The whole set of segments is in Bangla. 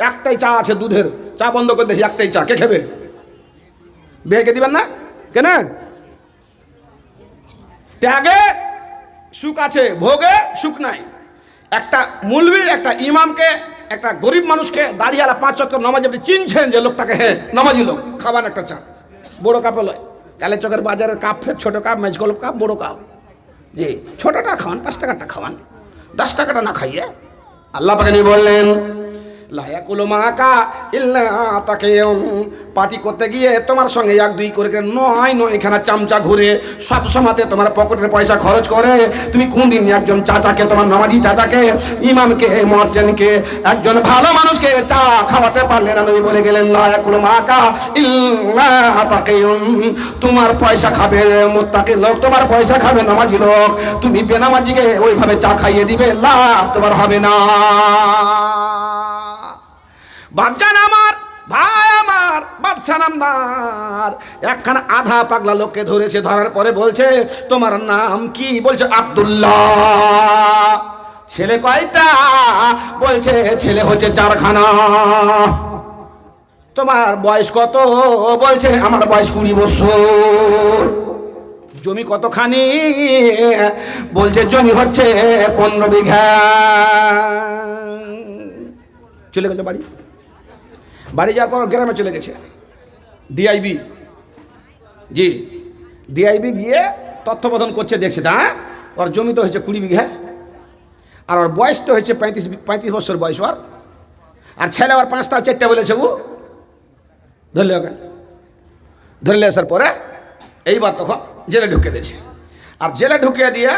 একটাই চা আছে দুধের চা, বন্ধ করে দেখি একটাই চা, কে খাবে? বিয়েকে দিবেন না কেন? ত্যাগে সুখ আছে, ভোগে সুখ নাই। একটা মুলবি, একটা ইমামকে, একটা গরিব মানুষকে, দাঁড়িয়ালা 5 ওয়াক্ত নামাজ, আপনি চিনছেন যে লোকটাকে হ্যাঁ নামাজি লোক, খাবান একটা চা, বড় কাপে লয়, কালে চকের বাজারের কাপ, ফের ছোটো কাপ, মেজগল্প কাপ, বড় কাপ, জি ছোটোটা খাওয়ান, 5 টাকাটা খাওয়ান, 10 টাকাটা না খাইয়ে। আল্লাহ পাক বললেন লায়াকুলু মাকা ইল্লা তাকিয়ুন, পার্টি করতে গিয়ে তোমার সঙ্গে 1-2 করে নয় এখানে চামচা ঘুরে সব সময়তে তোমার পকেটের পয়সা খরচ করে তুমি কোনদিন একজন চাচাকে, তোমার নামাজি চাচাকে, ইমামকে, মুয়াজ্জিনকে, একজন ভালো মানুষকে চা খাওয়াতে পারলে না? নবী বলে গেলেন লায়াকুলু মাকা ইল্লা তাকিয়ুন, তোমার পয়সা খাবে মুত্তাকি লোক, তোমার পয়সা খাবে নামাজি লোক, তুমি বেনামাজিকে ওইভাবে চা খাইয়ে দিবে, লাভ তোমার হবে না। বাপজান আমার, ভাই আমার, বাদশা নামদার একখানা আধা পাগলা লোককে ধরেছে, ধরার পরে বলছে তোমার নাম কি? বলছে আব্দুল্লাহ। ছেলে কয়টা? বলছে ছেলে হচ্ছে 4খানা। তোমার বয়স কত? বলছে আমার বয়স 20 বছর। জমি কতখানি? বলছে জমি হচ্ছে 15 বিঘা। চলে গেছে বাড়ি যাওয়ার পর গ্রামে চলে গেছে ডিআইবি, জি ডিআইবি গিয়ে তত্ত্বাবধান করছে, দেখছে তা ওর জমি তো হয়েছে 20 বিঘা, আর ওর বয়স তো হয়েছে 35 বছর বয়স ওর, আর ছেলে ওর 5টা 4টা বলেছে। ও ধরলে ওকে, ধরলে আসার পরে এইবার তখন জেলে ঢুকিয়ে দিয়েছে, আর জেলে ঢুকিয়ে দিয়ে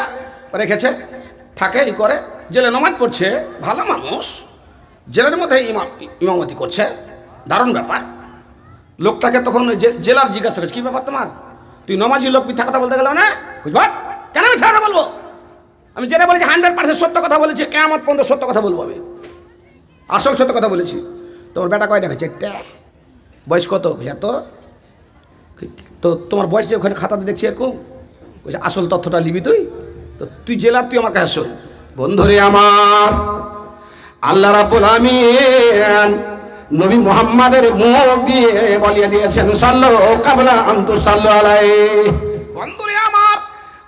রেখেছে, থাকে ই করে, জেলে নামাজ পড়ছে, ভালো মানুষ, জেলের মধ্যে ইমামতি করছে, দারুণ ব্যাপার। লোকটাকে তখন জেলার জিজ্ঞাসা করছে কি ব্যাপার তোমার, তুই নামাজি লোক মিথ্যা কথা বলতে গেল না? কেন মিথ্যা কথা বলবো? আমি যেটা বলেছি 100% সত্য কথা বলেছি, কিয়ামত পর্যন্ত সত্য কথা বলবো, আমি আসল সত্য কথা বলেছি। তোমার বেটা কয়টা? 4টা। বয়স কত? তো তোমার বয়স যে ওখানে খাতাতে দেখছি এরকম, আসল তথ্যটা লিবি তুই, তো তুই জেলার, তুই আমার কাছে শোন। বন্ধুরে আমার, আল্লাহ রাব্বুল আমিন নবী মুহাম্মাদের মুখ দিয়ে বলিয়ে দিয়েছেন সাল্লু কাবলা আন তুসাল্লু আলাইহি। বন্ধুরে আমার,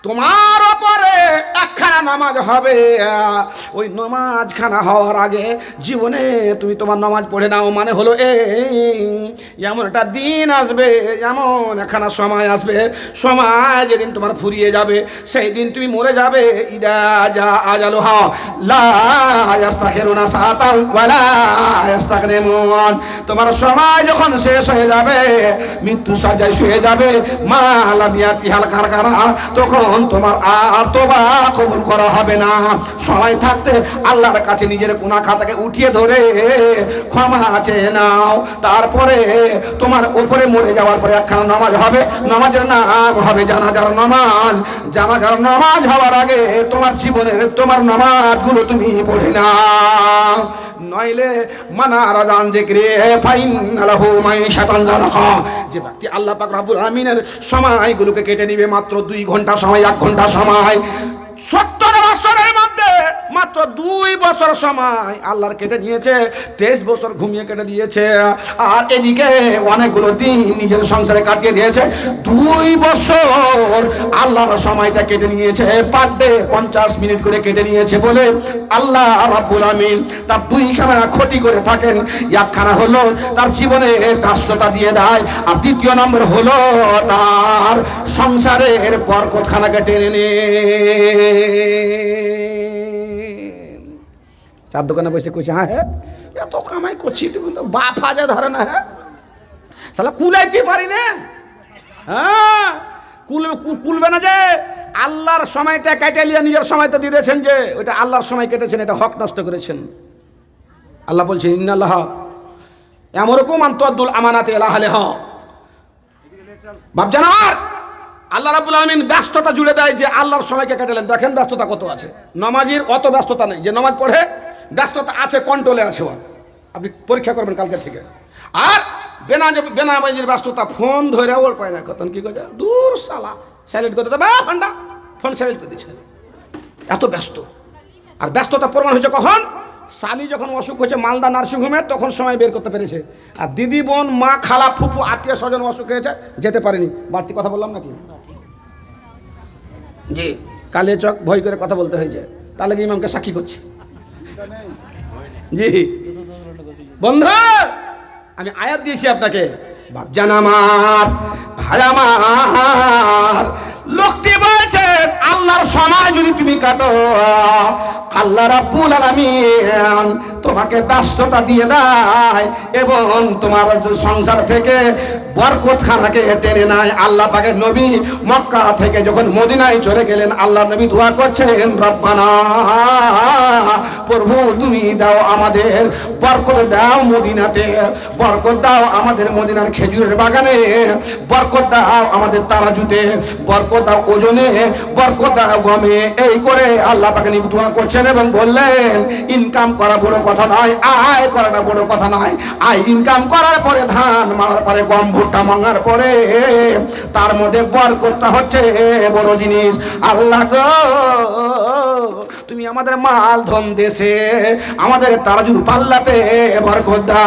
তোমার উপরে একখানা নামাজ হবে, ওই নামাজখানা হওয়ার আগে জীবনে তুমি তোমার নামাজ পড়ে নাও, মানে হলো এমন একটা দিন আসবে, এমন একখানা সময় আসবে, সময় যেদিন তোমার ফুরিয়ে যাবে, সেই দিন তুমি মরে যাবে। ইদা জা আজালুহা লা ইস্তাখিরুনা সাআতান ওয়া লা ইস্তাকদিমুন, তোমার সময় যখন শেষ হয়ে যাবে, মৃত্যু সাজায় শুয়ে যাবে, মা লাম ইয়াতিহাল কারকারা, তখন তোমার আর তওবা কবুল করা হবে না। সময় থাকতে আল্লাহর কাছে নিজের গুনাহ খাতাকে উঠিয়ে ধরে ক্ষমা চেয়ে নাও, তারপরে তোমার উপরে মরে যাওয়ার পরে একখানা নামাজ হবে, নামাজের নাম হবে জানাজার নামাজ। জানাজার নামাজ হওয়ার আগে তোমার জীবনের তোমার নামাজগুলো তুমি পড়ে নাও, নইলে মানা রাজান যিকরি ফাইন্না লাহু মাইশাতান যানকা, যে ব্যক্তি আল্লাহ পাক রব্বুল আমিনের সময়গুলোকে কেটে নিবে, মাত্র 2 ঘন্টা সময়, 1 ঘন্টা সময়, 70 বছরের মধ্যে মাত্র 2 বছর সময় আল্লাহর কেটে নিয়েছে, 23 বছর ঘুমিয়ে কেটে দিয়েছে, আর এদিকে অনেকগুলো দিন নিজের সংসারে কাটিয়ে দিয়েছে। 2 বছর আল্লাহর সময়টা কেটে নিয়েছে, পার ডে 50 মিনিট করে কেটে নিয়েছে বলে আল্লাহ রাব্বুল আমিন তার 2খানা ক্ষতি করে থাকেন। একখানা হলো তার জীবনে ব্যস্ততা দিয়ে দেয়, আর 2য় নম্বর হলো তার সংসারের বরকতখানাকে টেনে নেয়। চার দোকানে বসে কইছে হ্যাঁ এত কামাই করছি, বাপ হাজা ধরে না, হ্যাঁ শালা কুলাইতে পারি না, হ্যাঁ কুলবে না, যে আল্লাহর সময়টা কেটে নিয়ে নিজের সময় তো দিয়ে দিয়েছেন, যে ওইটা আল্লাহর সময় কেটেছেন, এটা হক নষ্ট করেছেন। আল্লাহ বলছেন ইন্নাল্লাহ ইয়ামুরুকুম আন তুআদ্দুল আমানাতি ইলা আহলিহা। বাপজান আমার, আল্লাহ রাব্বুল আমিন ব্যস্ততা জুড়ে দেয়, যে আল্লাহর সময়কে কেটেলেন। দেখেন ব্যস্ততা কত আছে, নামাজির অত ব্যস্ততা নেই, যে নামাজ পড়ে ব্যস্ততা আছে, কন্ট্রোলে আছে। আপনি পরীক্ষা করবেন কালকে থেকে। আর বেনামাজির ব্যস্ততা, ফোন ধরে ওর পায় না, কতন কি করছে, দূর শালা সাইলেন্ট করতে দেবে, ফান্ডা ফোন সাইলেন্ট করে দিচ্ছে, এত ব্যস্ত। আর ব্যস্ততা প্রমাণ হয়েছে কখন? শালি যখন অসুখ হয়েছে মালদা নার্সিংহোমে তখন সময় বের করতে পেরেছে, আর দিদি বোন মা খালা ফুফু আত্মীয় স্বজন অসুখ হয়েছে যেতে পারেনি। বাড়তি কথা বললাম নাকি? জি, কালে চক ভয় করে কথা বলতে হয়েছে, তাহলে কি ইমামকে সাক্ষী করছে। জি বন্ধু, আমি আয়াত দিয়েছি আপনাকে, বাপজান আমার, ভাই আমার, লোকটি বলছে আল্লাহর সময় যদি তুমি কাটো, আল্লাহ রাব্বুল আলামিন তোমাকে ব্যস্ততা দিয়ে দেয় এবং তোমার সংসার থেকে বরকত খানাকে টেনে নেয়। আল্লাহ পাকের নবী মক্কা থেকে যখন মদিনায় চলে গেলেন, আল্লাহ নবী দোয়া করছেন, রব্বানা, প্রভু তুমি দাও আমাদের বরকত দাও, মদিনাতে বরকত দাও, আমাদের মদিনার খেজুরের বাগানে বরকত দাও, আমাদের তারাজুতে বরকত দাও, ওজনে বরকত দাও, গমে। এই করে আল্লাহ পাকে নবী দোয়া করছেন এবং বললেন, ইনকাম করা বড় কথা নয়, আয় করাটা বড় কথা নয়। আয় ইনকাম করার পরে, ধান মারার পরে, গম ভুট্টা মাঙার পরে, তার মধ্যে বরকতটা হচ্ছে বড় জিনিস। আল্লাহ গো, তুমি আমাদের মাল ধন দেশে, আমাদের তারাজুর পাল্লাতে বরকত দাও।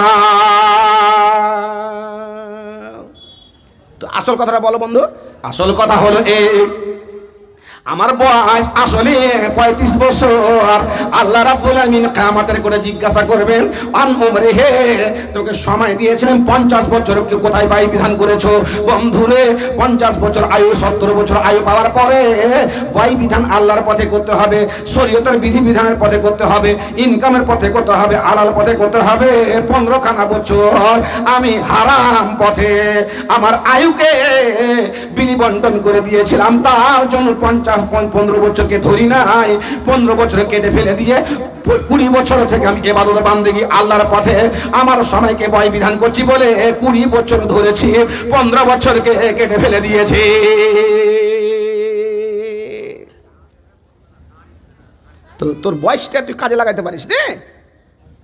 তো আসল কথাটা বলো বন্ধু। আসল কথা হলো এই, আমার বয়স আসলে 35 বছর। আল্লাহ রাব্বুল আলামিন কিয়ামতের করে জিজ্ঞাসা করবেন, আন উমরে, হে তোকে সময় দিয়েছিলেন 50 বছর, কোথায় পাই বিধান করেছো? বন্ধুরে, 50 বছর আয়ু, 70 বছর আয়ু পাওয়ার পরে বাই বিধান আল্লাহর পথে করতে হবে, শরীয়তের বিধি বিধানের পথে করতে হবে, ইনকামের পথে করতে হবে, হালাল পথে করতে হবে। 15 খানা বছর আমি হারাম পথে আমার আয়ুকে বিনিবন্টন করে দিয়েছিলাম, তার জন্য 15 বছরকে ধরি নাই, 15 বছর কেটে ফেলে দিয়ে 20 বছর থেকে আমি ইবাদত বান্দেগি আল্লাহর পথে আমার সময়কে বয় বিধান করছি বলে 20 বছর ধরেছি, 15 বছরকে কেটে ফেলে দিয়েছি। তো তোর বয়সটা তুই কাজে লাগাইতে পারিস রে।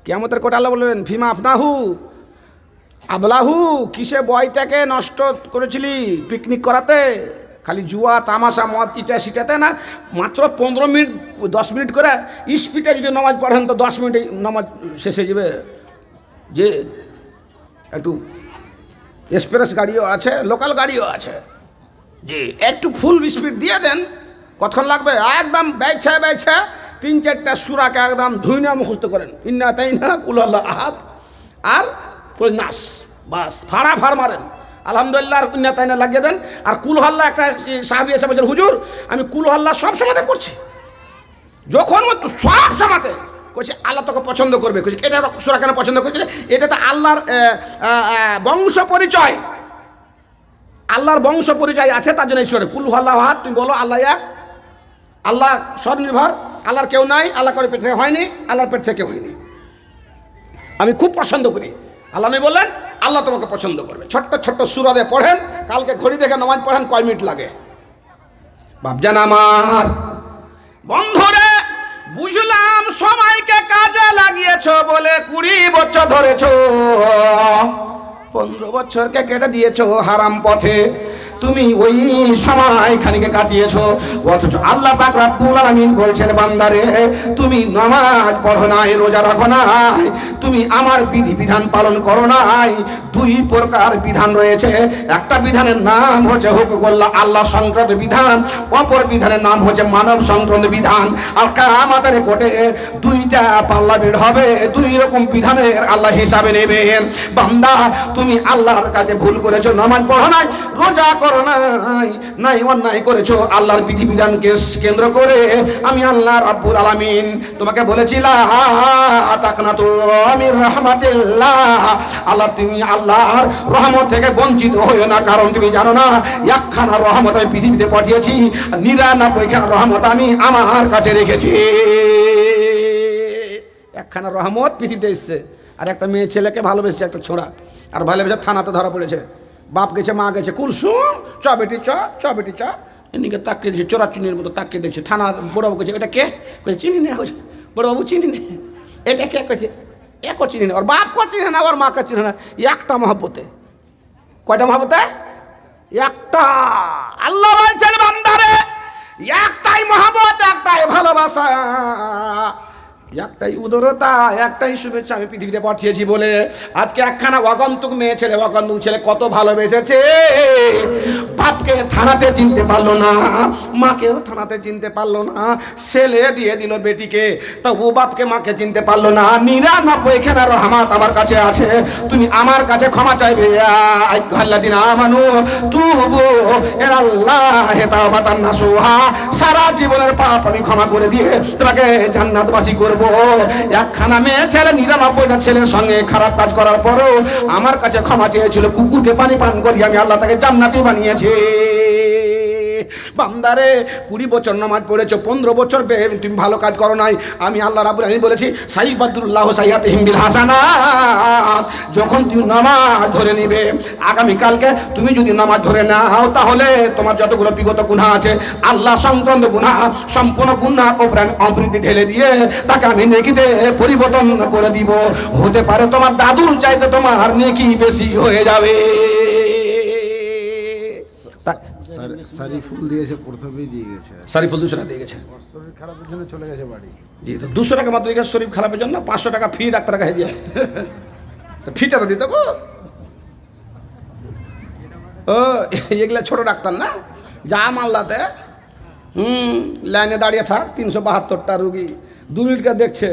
কিয়ামতের কোটা আল্লাহ বলবেন, ফিমা আফনাহু আবলাহু, কিসে বয়টাকে নষ্ট করেছিলি? পিকনিক করাতে, খালি জুয়া তামাশা মদ ইটা সিটাতে না, মাত্র 15 মিনিট 10 মিনিট করে স্পিডে যদি নামাজ পড়েন তো 10 মিনিটে নামাজ শেষ হয়ে যাবে। যে একটু এক্সপ্রেস গাড়িও আছে, লোকাল গাড়িও আছে, যে একটু ফুল স্পিড দিয়ে দেন, কতক্ষণ লাগবে? একদম ব্যাগছা 3-4টা সূরাকে একদম ধুইনা মুখস্থ করেন, ইন্না তাইনা কুল আল্লাহ আহাদ, আর নাস, বাস ফাড়া মারেন, আলহামদুলিল্লাহ আর ইন্না তাইনা লাগিয়ে দেন। আর কুল হাল্লা, একটা সাহাবী এসে বলছেন, হুজুর আমি কুল হাল্লা সব সময়তে পড়ছি, যখন সব সময়তে কইছে আল্লাহ তোকে পছন্দ করবে। কইছে এটা সূরা কেন পছন্দ করছে? এটা তো আল্লাহর বংশ পরিচয়, আল্লাহর বংশ পরিচয় আছে, তার জন্য ঈশ্বরে কুল আল্লাহ আহাদ। তুমি বলো আল্লাহ এক, আল্লাহ স্বনির্ভর, আল্লাহর কেউ নাই, আল্লাহ করে পেট থেকে হয়নি, আল্লাহর পেট থেকে হয়নি, আমি খুব পছন্দ করি। আল্লাহ নবী বললেন আল্লাহ তোমাকে পছন্দ করবে। ছোট্ট ছোট্ট সূরা দিয়ে পড়েন, কালকে ঘড়ি দেখে নামাজ পড়েন, কয় মিনিট লাগে? বাপজান আমার, বন্ধুরে, বুঝলাম সময়কে কাজে লাগিয়েছো বলে 20 বছর ধরেছো, 15 বছরকে কেটে দিয়েছো হারাম পথে, তুমি ওই সময় খানিকে কাটিয়েছো। অথচ আল্লাহ পাক রব্বুল আলামিন বলছেন, বান্দারে তুমি নামাজ পড়ো নাই, রোজা রাখো নাই, তুমি আমার বিধি বিধান পালন করো নাই। 2 প্রকার বিধান রয়েছে, একটা বিধানের নাম হচ্ছে হুকুকুল্লাহ, আল্লাহ সংক্রান্ত বিধান, অপর বিধানের নাম হচ্ছে মানব সংক্রান্ত বিধান। আর কিয়ামতের কোটে 2টা পাল্লা বের হবে, 2 রকম বিধানের আল্লাহ হিসাবে নেবেন। বান্দা তুমি আল্লাহর কাছে ভুল করেছো, নামাজ পড়ো নাই, রোজা করো নাই, অন্যায় করেছো, আল্লাহর বিধি বিধানকে কেন্দ্র করে আমি আল্লাহ রাব্বুল আলামিন তোমাকে বলেছিলাম, তাকনাতু মির রাহমাতিল্লাহ, আল্লাহ তুমি আল্লাহর রহমত থেকে বঞ্চিত হইও না, কারণ তুমি জানো না একখানা রহমত আমি পৃথিবীতে পাঠিয়েছি, 99খানা রহমত আমি আমার কাছে রেখেছি। একখানা রহমত পৃথিবীতে এসছে, আর একটা মেয়ে ছেলেকে ভালোবেসেছে একটা ছোড়া, আর ভালোবেসে থানাতে ধরা পড়েছে, বাপ গেছে মা গেছে, কুলসুম চ বেটি চ বেটি চ, এদিকে তাকিয়ে দিয়েছে, চোরাচুনির মতো তাকিয়ে দেখছে। থানার বড়বাবু কেছে, এটা কে? কয়েছে চিনি না। বড়বাবু চিনি না, এটা কে? কয়েছে একও চিনি না, ওর বাপ কো চিনি না, ওর মাকে চিনি না। একটা মহব্বতে, কয়টা মহব্বতে? একটা। আল্লাহ বলছেন বান্দারে, একটাই মহব্বত, একটাই ভালোবাসা, একটাই উদারতা, একটাই শুভেচ্ছা আমি পৃথিবীতে পাঠিয়েছি বলে আজকে একখানা অগন্তুক মেয়ে ছেলে, অগন্তুক ছেলে কত ভালোবেসেছে। বাপকে থানাতে চিনতে পারলো না, মাকেও থানাতে চিনতে পারলো না, ছেলে দিয়ে দিল বেটিকে, তবু বাপকে মাকে চিনতে পারলো না। 99 খানা রহমত আমার কাছে আছে, তুমি আমার কাছে ক্ষমা চাইবে। আল্লাযিনা আমানু তুবু ইলাল্লাহি তাওবাতান নাসুহা, সারা জীবনের পাপ আমি ক্ষমা করে দিয়ে তোমাকে জান্নাতবাসী করব। একখানা মেয়ে ছেলে 99টা ছেলের সঙ্গে খারাপ কাজ করার পরেও আমার কাছে ক্ষমা চেয়েছিল। কুকুরকে পানি পান করিয়ে আমি আল্লাহ তাকে জান্নাতি বানিয়েছি। বান্দারে 20 বছর নামাজ পড়েছো, 15 বছর তুমি ভালো কাজ করো নাই, আমি আল্লাহ রাব্বুল আলামিন বলেছি সাইয়্যিবাদুল্লাহ সাইয়্যাতিহিম বিল হাসানাত। যখন তুমি নামাজ ধরে নিবে, আগামী কালকে তুমি যদি নামাজ ধরে নাও, তাহলে তোমার যতগুলো বিগত গুনাহ আছে, আল্লাহ সংক্রান্ত গুনাহ, সম্পূর্ণ গুনাহ উপরে আমি অমৃতি ঢেলে দিয়ে তাকে আমি নেকিতে পরিবর্তন করে দিব। হতে পারে তোমার দাদুর চাইতে তোমার নেকি বেশি হয়ে যাবে। সারিফুল দিয়েছে, প্রথমেই দিয়ে গেছে। সারিফুল 200 টাকা দিয়ে গেছে, শরীর খারাপের জন্য চলে গেছে বাড়ি। জি, তো 200 টাকা মাত্র দিয়েছে শরীর খারাপের জন্য। 500 টাকা ফি ডাক্তার কাছে যায়, ফিটা তো দিত গো। ও এগুলা ছোট ডাক্তার না, যা মালদাতে লাইনে দাঁড়িয়ে থাক, 372টা রুগী 2 মিনিটকে দেখছে।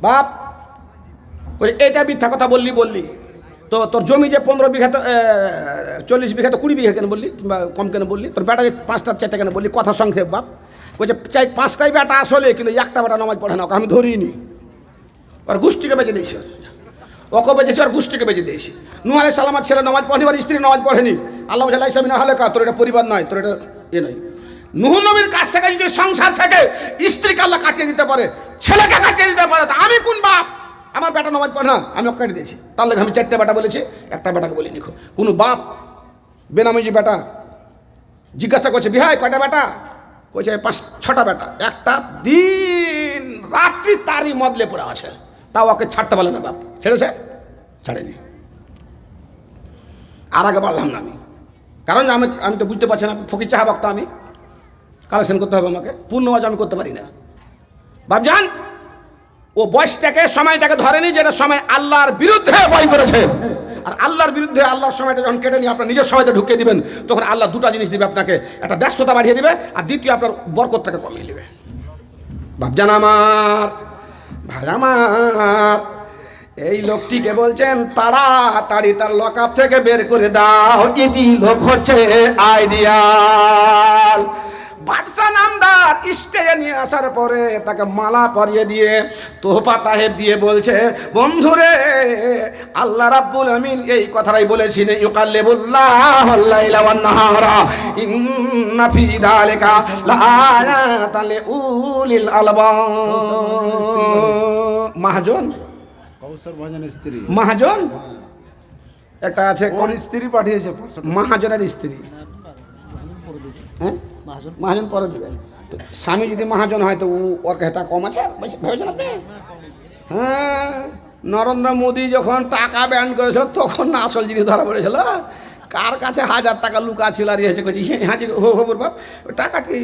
বাপ ওই এটা মিথ্যা কথা বললি তো তোর জমি যে 15 বিঘা, তো 40 বিঘা, তো 20 বিঘা কেন বললি, কিংবা কম কেন বললি? তোর বেটা যে 5টা 4টা কেন বললি? কথা সংক্ষেপ বাপ। ওই যে 5টাই বেটা আসলে, কিন্তু একটা বেটা নামাজ পড়ে না, ওকে আমি ধরিনি। ওর গোষ্ঠীকে বেঁচে দিয়েছি, ওকে বেঁচেছি, ওর গোষ্ঠীকে বেঁচে দিয়েছি। নূহ আলাইহিস সালামের ছেলে নামাজ পড়েনি, ওর স্ত্রী নামাজ পড়েনি। আল্লাহ বলে লাইসা মিন আহলিকা, তোর এটা পরিবার নয়, তোর এটা এ নয়। নূহ নবীর কাছ থেকে যদি সংসার থেকে স্ত্রীকে আল্লাহ কাটিয়ে দিতে পারে, ছেলেকে কাটিয়ে দিতে পারে, তা আমি কোন বাপ? আমার বেটা নামাজ পড়ে না, আমি ওকে কাটিয়ে দিয়েছি। তার লাগে আমি 4টা বেটা বলেছি, একটা বেটাকে বলি নিখো। কোনো বাপ বেনামি বেটা জিজ্ঞাসা করছে, বিহাই কয়টা বেটা? কইছে 5-6টা বেটা। একটা দিন রাত্রি তারই মদলে পড়ে আছে, তাও ওকে ছাড়তে পারলে না বাপ। ছেড়েছে? ছাড়েনি। আর আগে বাড়লাম না আমি, কারণ আমি তো বুঝতে পারছি না, ফকির চাহা বক্তা, আমি কালেকশন করতে হবে আমাকে, পূর্ণ ওয়াজ আমি করতে পারি না। বাপজান ও বয়সটাকে, সময়টাকে ধরেনি, যেটা সময় আল্লাহর বিরুদ্ধে বই করেছে। আর আল্লাহর বিরুদ্ধে আল্লাহর সময়টা যখন কেটে নিয়ে আপনার নিজের সময়টা ঢুকিয়ে দিবেন, তখন আল্লাহ 2টা জিনিস দিবে আপনাকে, একটা ব্যস্ততা বাড়িয়ে দিবে, আর দ্বিতীয় আপনার বরকতটাকে কমিয়ে নেবে। বাপজান আমার, ভাই আমার, এই লোকটিকে বলছেন তাড়াতাড়ি তার লকআপ থেকে বের করে দাও। ইতি লোক হচ্ছে আইডিয়াল। বাদশাহ নামদার স্টেজে নিয়ে আসার পরে তাকে মালা পরিয়ে দিয়ে তোহফা তাহেব দিয়ে বলছে, বন্ধুরে, আল্লাহ রাব্বুল আমিন এই কথাটাই বলেছিলেন, ইউকাল্লিবুল্লাহুল লাইলা ওয়ান নাহারা ইন্না ফি যালিকা লাআয়াতান লিউলিল আলবাব। মহাজন কৌশল মহাজনের স্ত্রী, মহাজন একটা আছে, কোন স্ত্রী পাঠিয়েছে? মহাজনের স্ত্রী। হ্যাঁ, মহাজন পরে দেবেন। তো স্বামী যদি মহাজন হয়, তো ওর কাছে টাকা কম আছে ভেবেছেন আপনি? হ্যাঁ, নরেন্দ্র মোদী যখন টাকা ব্যান করেছিল, তখন না আসল জিনিস ধরা পড়েছিল। কার কাছে 1000 টাকা লুকা ছিল, আর এসে করছি হাজি হবুর বাপ, টাকাটি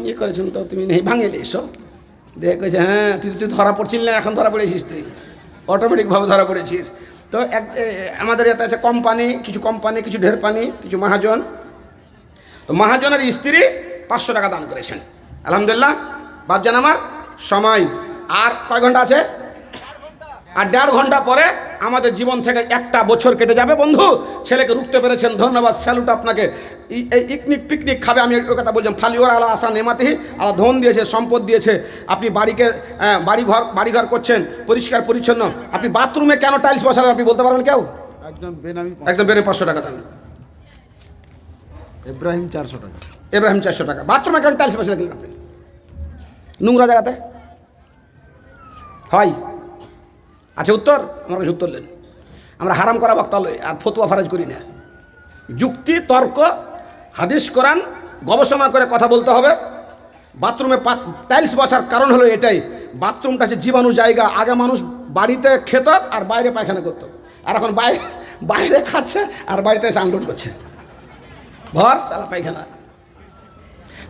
ইয়ে করেছেন তো তুমি নেই ভাঙে এসো। দেখেছে, হ্যাঁ তুই ধরা পড়ছিল না, এখন ধরা পড়েছিস, তুই অটোমেটিকভাবে ধরা পড়েছিস। তো আমাদের এতে আছে কোম্পানি, কিছু ঢের পানি, কিছু মহাজন। তো মহাজনের স্ত্রী 500 টাকা দান করেছেন। আলহামদুলিল্লাহ। বাপজান আমার, সময় আর কয় ঘন্টা আছে? আর 1.5 ঘন্টা পরে আমাদের জীবন থেকে 1টা বছর কেটে যাবে। বন্ধু, ছেলেকে রুখতে পেরেছেন, ধন্যবাদ, স্যালুট আপনাকে। এই পিকনিক খাবে, আমি ওই কথা বলছিলাম। ফালিওর আলা আসা নেমাতিহি, আল্লাহ ধন দিয়েছে, সম্পদ দিয়েছে। আপনি বাড়িঘর করছেন পরিষ্কার পরিচ্ছন্ন, আপনি বাথরুমে কেন টাইলস বসালেন আপনি বলতে পারবেন কেউ? একদম বেনামি 500 টাকা দান। ইব্রাহিম 400 টাকা। ইব্রাহিম 400 টাকা। বাথরুমে কেন টাইলস বসে দিলেন আপনি? নোংরা জায়গাতে হয়। আচ্ছা, উত্তর আমার কাছে উত্তর নেন। আমরা হারাম করা বক্তা লই, আর ফতুয়া ফারাজ করি না। যুক্তি, তর্ক, হাদিস, কোরআন গবেষণা করে কথা বলতে হবে। বাথরুমে টাইলস বসার কারণ হলো এটাই, বাথরুমটা হচ্ছে জীবাণু জায়গা। আগে মানুষ বাড়িতে খেত আর বাইরে পায়খানা করত, আর এখন বাইরে খাচ্ছে আর বাড়িতে এসে আনলোড করছে, ভর সালা পায়খানা।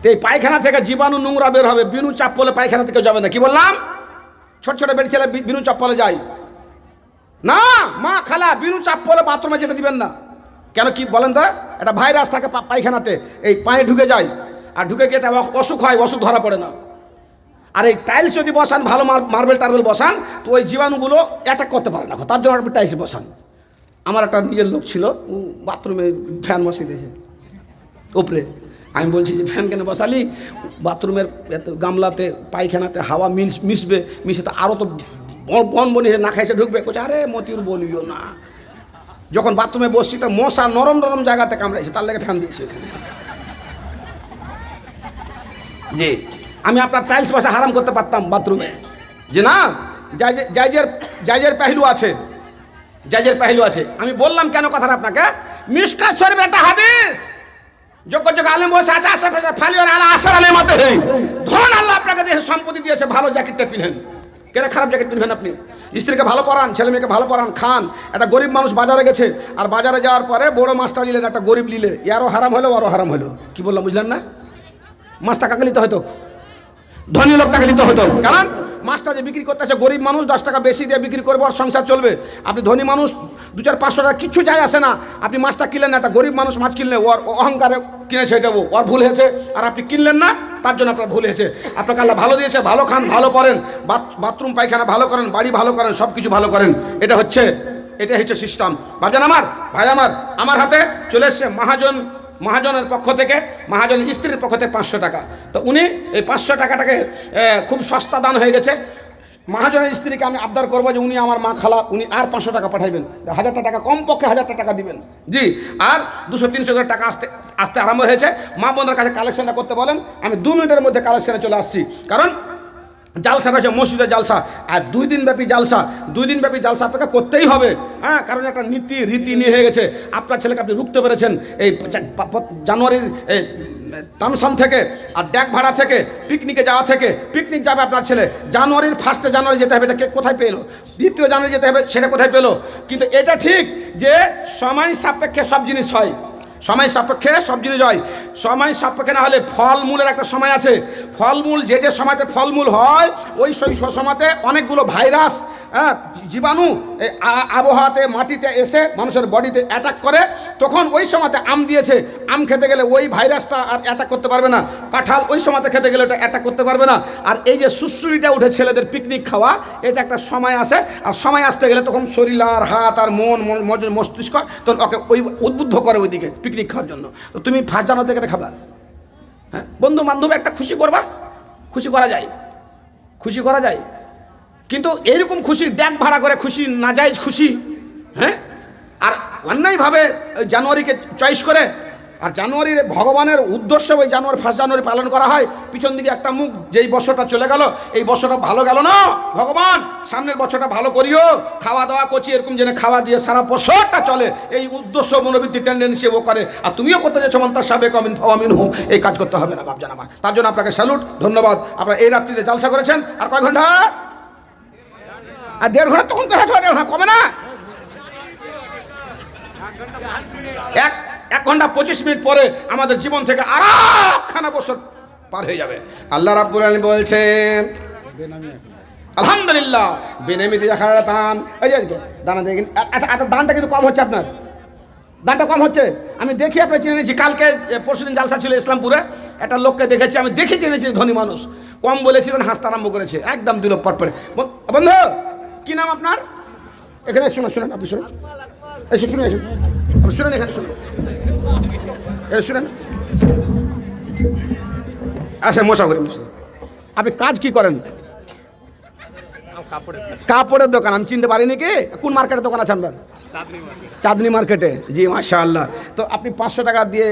তো এই পায়খানা থেকে জীবাণু নোংরা বের হবে, বিনু চাপ পড়লে পায়খানা থেকে যাবে না। কি বললাম? ছোট ছোট বেটি ছেলে বিনু চপ্পলে যায় না, মা খালা বিনু চপ্পলে বাথরুমে যেতে দিবেন না। কেন কি বলেন তো? একটা ভাইরাস থাকে পায়খানাতে, এই পায়ে ঢুকে যায়, আর ঢুকে গিয়ে একটা অসুখ হয়, অসুখ ধরা পড়ে না। আর এই টাইলস যদি বসান, ভালো মার্বেল টার্বেল বসান, তো ওই জীবাণুগুলো অ্যাটাক করতে পারে না, তার জন্য আপনি টাইলস বসান। আমার একটা নিজের লোক ছিল, বাথরুমে ফ্যান বসিয়ে দিয়েছে উপরে। আমি বলছি যে ফ্যান কেন বসালি? বাথরুমের গামলাতে পায়খানাতে হাওয়া মিশবে, মিশে তো আরও তো বন বনি না খাইছে ঢুকবে। বলছে আরে মতিউর বলিও না, যখন বাথরুমে বসছি তো মশা নরম নরম জায়গাতে কামড়াইছে, তার লেগে ফ্যান দিয়েছি এখানে। জি, আমি আপনার টাইলস বসা হারাম করতে পারতাম বাথরুমে, যে না জায়জের পেহলু আছে, জায়জের পেহলু আছে। আমি বললাম কেন কথাটা আপনাকে, মিশকাত শরীফের একটা হাদিস, যোগ্য যোগ্য আলেম বসে আছে আশেপাশে, ফালিওয়ার আলা আসার আলেমাতে হেই, ধন আল্লাহ আপনাকে দিয়ে সম্পত্তি দিয়েছে, ভালো জ্যাকেটটা পিনেন, কেন খারাপ জ্যাকেট পিনবেন আপনি? স্ত্রীকে ভালো পড়ান, ছেলে মেয়েকে ভালো পড়ান, খান। একটা গরিব মানুষ বাজারে গেছে, আর বাজারে যাওয়ার পরে বড় মাছটা নিলেন, একটা গরিব নিলে, ইয়ারও হারাম হলো, ওরও হারাম হলো। কি বললাম বুঝলেন না? মাছটা কাকে নিতে হয়তো, ধনী লোকটাকে নিতে হতো, কারণ মাছটা যে বিক্রি করতেছে গরিব মানুষ 10 টাকা বেশি দিয়ে বিক্রি করবো, আর সংসার চলবে। আপনি ধনী মানুষ 2-4-500 টাকা কিচ্ছু যায় আসে না, আপনি মাছটা কিনলেন না, একটা গরিব মানুষ মাছ কিনলে ওর অহংকারে কিনেছে, এটা ওর ভুল হয়েছে, আর আপনি কিনলেন না, তার জন্য আপনার ভুল হয়েছে। আপনাকে আল্লাহ ভালো দিয়েছে, ভালো খান, ভালো পড়েন, বাথরুম পায়খানা ভালো করেন, বাড়ি ভালো করেন, সব কিছু ভালো করেন। এটাই হচ্ছে সিস্টেম। ভাবছেন আমার ভাই, আমার হাতে চলে এসছে মহাজনের পক্ষ থেকে, মহাজনের স্ত্রীর পক্ষ থেকে 500 টাকা। তো উনি এই 500 টাকাটাকে খুব সস্তা দান হয়ে গেছে। মহাজনের স্ত্রীকে আমি আবদার করবো যে উনি আমার মা খালা, উনি আর 500 টাকা পাঠাইবেন, 1000 টাকা, কমপক্ষে 1000 টাকা দিবেন। জি, আর 200-300 করে টাকা আসতে আরম্ভ হয়েছে। মা বোনদের কাছে কালেকশনটা করতে বলেন, আমি 2 মিনিটের মধ্যে কালেকশনে চলে আসছি। কারণ জালসাটা হচ্ছে মসজিদের জালসা, আর 2 দিনব্যাপী জালসা আপনাকে করতেই হবে। হ্যাঁ, কারণ একটা রীতি নিয়ে হয়ে গেছে। আপনার ছেলেকে আপনি রুখতে পেরেছেন এই জানুয়ারির তানসান থেকে, আর ড্যাক ভাড়া থেকে, পিকনিকে যাওয়া থেকে। পিকনিক যাবে আপনার ছেলে, জানুয়ারির 1 জানুয়ারি যেতে হবে, এটা কোথায় পেলো? 2 জানুয়ারি যেতে হবে, সেটা কোথায় পেলো? কিন্তু এটা ঠিক যে সময় সাপেক্ষে সব জিনিস হয়, সময় সাপেক্ষে সব জিনিস হয়। সময় সাপেক্ষে না হলে ফলমূলের একটা সময় আছে, ফলমূল যে সময়তে ফলমূল হয়, ওই সময়তে অনেকগুলো ভাইরাস, জীবাণু আবহাওয়াতে মাটিতে এসে মানুষের বডিতে অ্যাটাক করে। তখন ওই সময়তে আম দিয়েছে, আম খেতে গেলে ওই ভাইরাসটা আর অ্যাটাক করতে পারবে না। কাঁঠাল ওই সময়তে খেতে গেলে ওটা অ্যাটাক করতে পারবে না। আর এই যে সুশ্রুরিটা উঠে ছেলেদের পিকনিক খাওয়া, এটা একটা সময় আসে, আর সময় আসতে গেলে তখন শরীর আর হাত আর মন মস্তিষ্ক তখন ওকে ওই উদ্বুদ্ধ করে ওইদিকে পিকনিক খাওয়ার জন্য। তো তুমি 1 জানুয়ারি থেকে খাবা, হ্যাঁ, বন্ধু বান্ধব একটা খুশি করবা, খুশি করা যায়, কিন্তু এইরকম খুশি ড্যাক ভাড়া করে খুশি, নাজায়েজ খুশি, হ্যাঁ, আর অন্যায়ভাবে জানুয়ারিকে চয়েস করে। আর জানুয়ারির ভগবানের উদ্দেশ্য ওই 1 জানুয়ারি পালন করা হয়। পিছন দিকে একটা মুখ, যেই বছরটা চলে গেল, এই বছরটা ভালো গেল না, ভগবান সামনের বছরটা ভালো করিও, খাওয়া দাওয়া করছি এরকম যেন খাওয়া দিয়ে সারা বছরটা চলে, এই উদ্দেশ্য মনোবৃত্তি টেন্ডেন্সি ও করে। আর তুমিও করতে যাচ্ছ মন্তার সাবেক অমিন ফাওয়ামিন হুম, এই কাজ করতে হবে না বাপজান আমার। তার জন্য আপনাকে স্যালুট, ধন্যবাদ। আপনারা এই রাত্রিতে জালসা করেছেন, আর কয় ঘন্টা? আর 1.5 ঘন্টা, তখন কমে না, 1 ঘন্টা 25 মিনিট পরে আমাদের জীবন থেকে আরেকখানা বছর পার হয়ে যাবে। আল্লাহ রাব্বুল আলামিন বলছেন, আলহামদুলিল্লাহ, বেনামিতে দেখা দান, এই যে দানা দেখেন। আচ্ছা, দানটা কিন্তু কম হচ্ছে, আপনার দানটা কম হচ্ছে। আমি দেখি আপনার চিনে নিয়েছি, কালকে পরশুদিন জালসা ছিল ইসলামপুরে, একটা লোককে দেখেছি, আমি দেখে চিনেছি, ধনী মানুষ, কম বলেছিলেন, হাসতে আরম্ভ করেছে, একদম দিল পট পরে। বন্ধু, কি নাম আপনার? এখানে শুনেন, আপনি শুনুন, শুনেন এখানে শুনেন। আচ্ছা, মশা করি। আপনি কাজ কি করেন? কাপড়ের দোকান। আমি চিনতে পারিনি কি, কোন মার্কেটের দোকান আছে আপনার? চাঁদনি মার্কেটে। জি, মাশাআল্লাহ। তো আপনি 500 টাকা দিয়ে